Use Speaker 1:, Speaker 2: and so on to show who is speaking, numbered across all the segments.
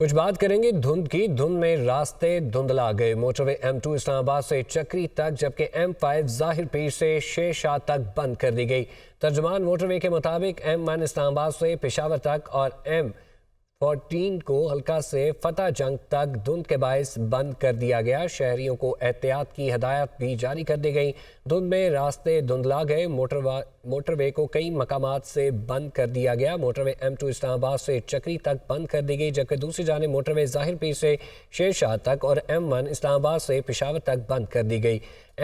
Speaker 1: کچھ بات کریں گے دھند کی۔ دھند میں راستے دھندلا گئے۔ موٹر وے M2 اسلام آباد سے چکری تک، جبکہ M5 ظاہر پیر سے شیر شاہ تک بند کر دی گئی۔ ترجمان موٹر وے کے مطابق M1 اسلام آباد سے پشاور تک اور M14 کو حلقہ سے فتح جنگ تک دھند کے باعث بند کر دیا گیا۔ شہریوں کو احتیاط کی ہدایات بھی جاری کر دی گئی۔ دھند میں راستے دھندلا گئے۔ موٹر وے کو کئی مقامات سے بند کر دیا گیا۔ موٹر وے M2 اسلام آباد سے چکری تک بند کر دی گئی، جبکہ دوسری جانب موٹر وے ظاہر پیر سے شیر شاہ تک اور M1 اسلام آباد سے پشاور تک بند کر دی گئی۔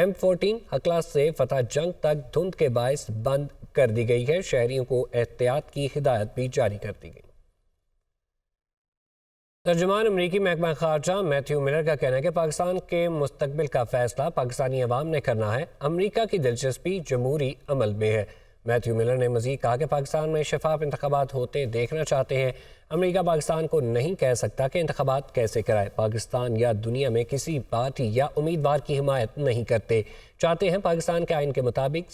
Speaker 1: M14 حلقہ سے فتح جنگ تک دھند کے باعث بند کر دی گئی ہے۔ شہریوں کو احتیاط کی ہدایت بھی جاری کر دی گئی۔ ترجمان امریکی محکمہ خارجہ میتھیو ملر کا کہنا ہے کہ پاکستان کے مستقبل کا فیصلہ پاکستانی عوام نے کرنا ہے۔ امریکہ کی دلچسپی جمہوری عمل میں ہے۔ میتھیو ملر نے مزید کہا کہ پاکستان میں شفاف انتخابات ہوتے دیکھنا چاہتے ہیں۔ امریکہ پاکستان کو نہیں کہہ سکتا کہ انتخابات کیسے کرائے۔ پاکستان یا دنیا میں کسی پارٹی یا امیدوار کی حمایت نہیں کرتے، چاہتے ہیں پاکستان کے آئین کے مطابق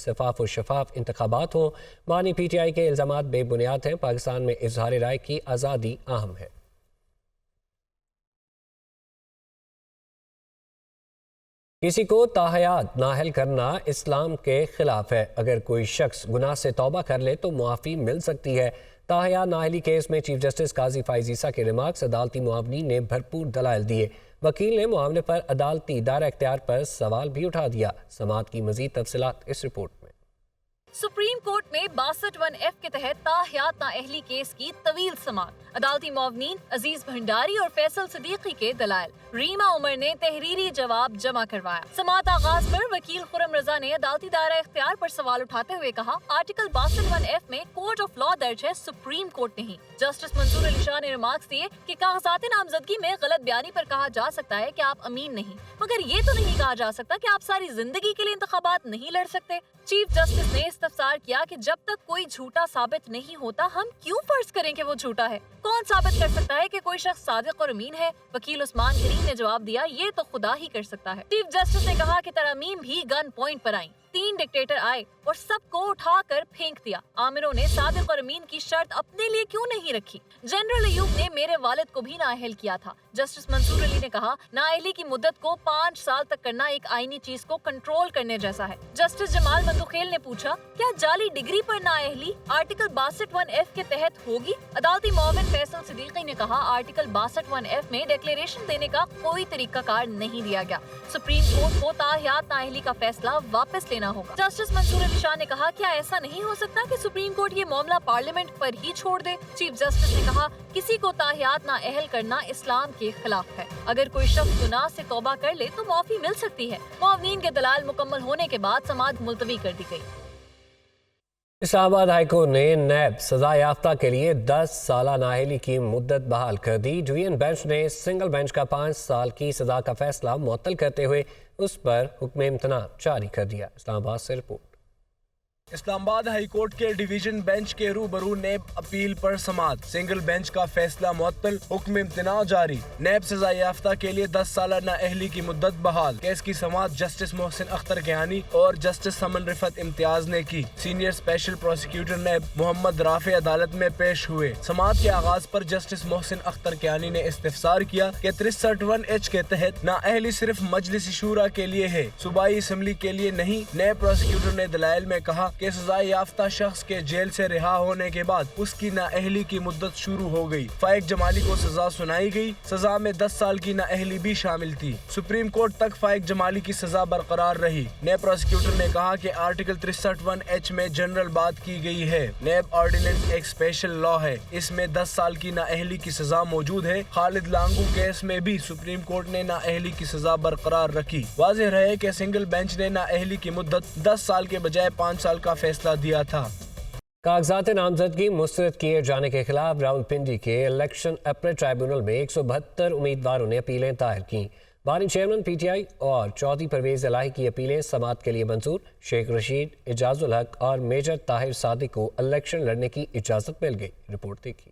Speaker 1: شفاف انتخابات ہوں۔ بانی PTI کے الزامات بے بنیاد ہیں۔ پاکستان میں اظہار رائے کی آزادی اہم ہے۔ کسی کو تاحیات نااہل کرنا اسلام کے خلاف ہے۔ اگر کوئی شخص گناہ سے توبہ کر لے تو معافی مل سکتی ہے۔ تاحیات نااہلی کیس میں چیف جسٹس قاضی فائز عیسیٰ کے ریمارکس عدالتی معاونین نے بھرپور دلائل دیے۔ وکیل نے معاملے پر عدالتی دائرہ اختیار پر سوال بھی اٹھا دیا۔ سماعت کی مزید تفصیلات اس رپورٹ میں۔
Speaker 2: سپریم کورٹ میں 62(1)F کے تحت تاحیات نااہلی کیس کی طویل سماعت۔ عدالتی معاونین عزیز بھنڈاری اور فیصل صدیقی کے دلائل۔ ریما عمر نے تحریری جواب جمع کروایا۔ سماعت آغاز پر وکیل خرم رضا نے عدالتی دائرہ اختیار پر سوال اٹھاتے ہوئے کہا، آرٹیکل 62(1)F میں کورٹ آف لا درج ہے، سپریم کورٹ نہیں۔ جسٹس منصور علی شاہ نے ریمارکس دیے کہ کاغذات نامزدگی میں غلط بیانی پر کہا جا سکتا ہے کہ آپ امین نہیں، مگر یہ تو نہیں کہا جا سکتا کہ آپ ساری زندگی کے لیے انتخابات نہیں لڑ سکتے۔ چیف جسٹس نے استفسار کیا کہ جب تک کوئی جھوٹا ثابت نہیں ہوتا ہم کیوں فرض کریں کہ وہ جھوٹا ہے؟ کون ثابت کر سکتا ہے کہ کوئی شخص صادق اور امین ہے؟ وکیل عثمان کریم نے جواب دیا، یہ تو خدا ہی کر سکتا ہے۔ چیف جسٹس نے کہا کہ ترامیم بھی گن پوائنٹ پر آئیں۔ 3 ڈکٹیٹر آئے اور سب کو اٹھا کر پھینک دیا۔ عامروں نے صادق اور امین کی شرط اپنے لیے کیوں نہیں رکھی؟ جنرل ایوب نے میرے والد کو بھی نااہل کیا تھا۔ جسٹس منصور علی نے کہا، نااہلی کی مدت کو 5 سال تک کرنا ایک آئینی چیز کو کنٹرول کرنے جیسا ہے۔ جسٹس جمال مندوخیل نے پوچھا، کیا جعلی ڈگری پر نااہلی آرٹیکل 62(1)F کے تحت ہوگی؟ عدالتی معاون فیصل صدیقی نے کہا، آرٹیکل 62(1)F میں ڈکلیریشن دینے کا کوئی طریقہ کار نہیں دیا گیا۔ سپریم کورٹ کو تاحیات نااہلی کا فیصلہ واپس لینا ہوگا۔ جسٹس منصور علی شاہ نے کہا، کیا ایسا نہیں ہو سکتا کہ سپریم کورٹ یہ معاملہ پارلیمنٹ پر ہی چھوڑ دے؟ چیف جسٹس نے کہا، کسی کو تاحیات نااہل کرنا اسلام کے خلاف ہے۔ اگر کوئی شخص گناہ سے توبہ کر لے تو معافی مل سکتی ہے۔ معاونین کے دلائل مکمل ہونے کے بعد سماعت ملتوی کر دی گئی۔
Speaker 1: اسلام آباد ہائی کورٹ نے نیب سزا یافتہ کے لیے 10 سالہ نااہلی کی مدت بحال کر دی۔ ڈویژن بینچ نے سنگل بینچ کا 5 سال کی سزا کا فیصلہ معطل کرتے ہوئے اس پر حکم امتناع جاری کر دیا۔ اسلام آباد سے رپورٹ۔
Speaker 3: اسلام آباد ہائی کورٹ کے ڈویژن بینچ کے روبرو نیب اپیل پر سماعت۔ سنگل بینچ کا فیصلہ معطل، حکم امتناع جاری۔ نیب سزا یافتہ کے لیے 10 سالہ نااہلی کی مدت بحال۔ کیس کی سماعت جسٹس محسن اختر کیانی اور جسٹس سمن رفت امتیاز نے کی۔ سینئر اسپیشل پروسیکیوٹر نیب محمد رافع عدالت میں پیش ہوئے۔ سماعت کے آغاز پر جسٹس محسن اختر کیانی نے استفسار کیا کہ 63(1)H کے تحت نااہلی صرف مجلس شورا کے لیے ہے، صوبائی اسمبلی کے لیے نہیں۔ نیب پروسیکیوٹر نے دلائل میں کہا کہ سزا یافتہ شخص کے جیل سے رہا ہونے کے بعد اس کی نااہلی کی مدت شروع ہو گئی۔ فائق جمالی کو سزا سنائی گئی۔ سزا میں 10 سال کی نااہلی بھی شامل تھی۔ سپریم کورٹ تک فائق جمالی کی سزا برقرار رہی۔ نیب پروسیکیوٹر نے کہا کہ آرٹیکل 63(1)H میں جنرل بات کی گئی ہے۔ نیب آرڈیننس ایک اسپیشل لا ہے، اس میں 10 سال کی نااہلی کی سزا موجود ہے۔ خالد لانگو کیس میں بھی سپریم کورٹ نے نااہلی کی سزا برقرار رکھی۔ واضح رہے کہ سنگل بینچ نے نااہلی کی مدت 10 سال کے بجائے 5 سال کا فیصلہ دیا تھا۔
Speaker 1: کاغذات نامزدگی مسترد کیے جانے کے خلاف راولپنڈی کے الیکشن اپیلیٹ ٹرائبیونل میں 172 امیدواروں نے اپیلیں دائر کیں۔ بانی چیئرمین PTI اور چودھری پرویز الہی کی اپیلیں سماعت کے لیے منظور۔ شیخ رشید، اعجاز الحق اور میجر طاہر صادق کو الیکشن لڑنے کی اجازت مل گئی۔ رپورٹ دیکھی۔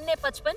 Speaker 2: NA 55,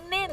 Speaker 2: NA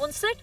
Speaker 2: 59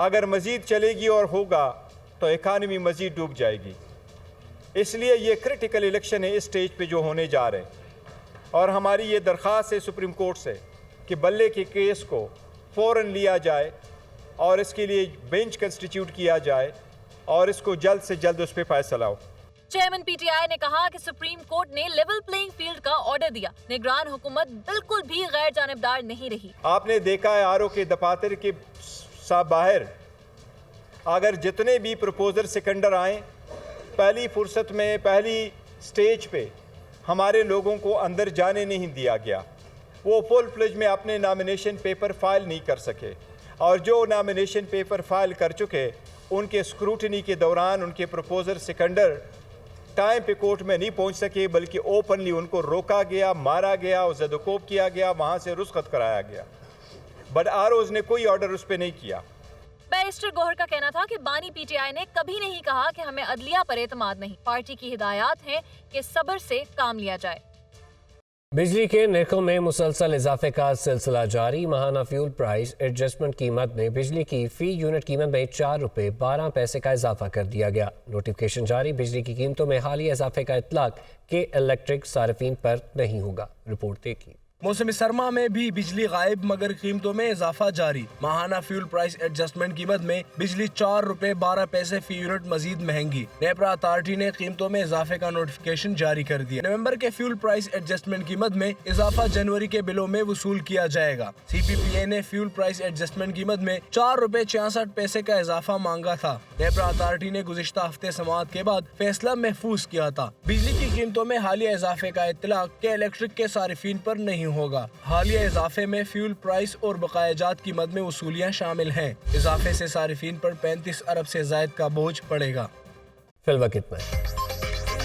Speaker 4: اگر مزید چلے گی اور ہوگا تو اکانومی مزید ڈوب جائے گی. اس لیے یہ کرٹیکل الیکشن ہے اس سٹیج پہ جو ہونے جا رہے ہیں, اور ہماری یہ درخواست ہے سپریم کورٹ سے کہ بلے کے کیس کو فوراً لیا جائے اور اس کے لیے بینچ کنسٹیٹیوٹ کیا جائے اور اس کو جلد سے جلد اس پہ فیصلہ ہو.
Speaker 2: چیئرمین پی ٹی آئی نے کہا کہ سپریم کورٹ نے لیول پلینگ فیلڈ کا آرڈر دیا. نگران حکومت بالکل بھی غیر جانبدار نہیں رہی.
Speaker 4: آپ نے دیکھا ہے آر او کے دفاتر کے باہر اگر جتنے بھی پروپوزر سیکنڈر آئیں, پہلی فرصت میں پہلی سٹیج پہ ہمارے لوگوں کو اندر جانے نہیں دیا گیا. وہ فل فلیج میں اپنے نامینیشن پیپر فائل نہیں کر سکے, اور جو نامینیشن پیپر فائل کر چکے ان کے اسکروٹنی کے دوران ان کے پروپوزر سیکنڈر ٹائم پہ کورٹ میں نہیں پہنچ سکے, بلکہ اوپنلی ان کو روکا گیا, مارا گیا, زدوکوب کیا گیا, وہاں سے رخصت کرایا گیا. بٹ آر اوز نے کوئی آرڈر اس پہ نہیں کیا.
Speaker 2: بیرسٹر گوہر کا کہنا تھا کہ بانی پی ٹی آئی نے کبھی نہیں کہا کہ ہمیں عدلیہ پر اعتماد نہیں. پارٹی کی ہدایات ہیں کہ صبر سے کام لیا جائے.
Speaker 1: بجلی کے نرخوں میں مسلسل اضافے کا سلسلہ جاری. ماہانہ فیول پرائز ایڈجسٹمنٹ قیمت میں بجلی کی فی یونٹ قیمت میں 4 روپے 12 پیسے کا اضافہ کر دیا گیا. نوٹیفکیشن جاری. بجلی کی قیمتوں میں حالیہ اضافے کا اطلاق کہ الیکٹرک صارفین پر نہیں ہوگا. رپورٹ دیکھیے.
Speaker 3: موسم سرما میں بھی بجلی غائب مگر قیمتوں میں اضافہ جاری. ماہانہ فیول پرائز ایڈجسٹمنٹ قیمت میں بجلی 4 روپے 12 پیسے فی یونٹ مزید مہنگی. نیپرا اتھارٹی نے قیمتوں میں اضافے کا نوٹیفکیشن جاری کر دیا. نومبر کے فیول پرائز ایڈجسٹمنٹ قیمت میں اضافہ جنوری کے بلوں میں وصول کیا جائے گا. سی پی پی اے نے فیول پرائز ایڈجسٹمنٹ قیمت میں 4 روپے 66 پیسے کا اضافہ مانگا تھا. نیپرا اتھارٹی نے گزشتہ ہفتے سماعت کے بعد فیصلہ محفوظ کیا تھا. بجلی کی قیمتوں میں حالیہ اضافے کا اطلاق کہ الیکٹرک کے صارفین پر نہیں ہوگا. حالیہ اضافے میں فیول پرائس اور بقایا جات قیمت میں وصولیاں شامل ہیں. اضافے سے صارفین پر 35 ارب سے زائد کا بوجھ پڑے گا.
Speaker 1: فی الوقت اتنا ہے.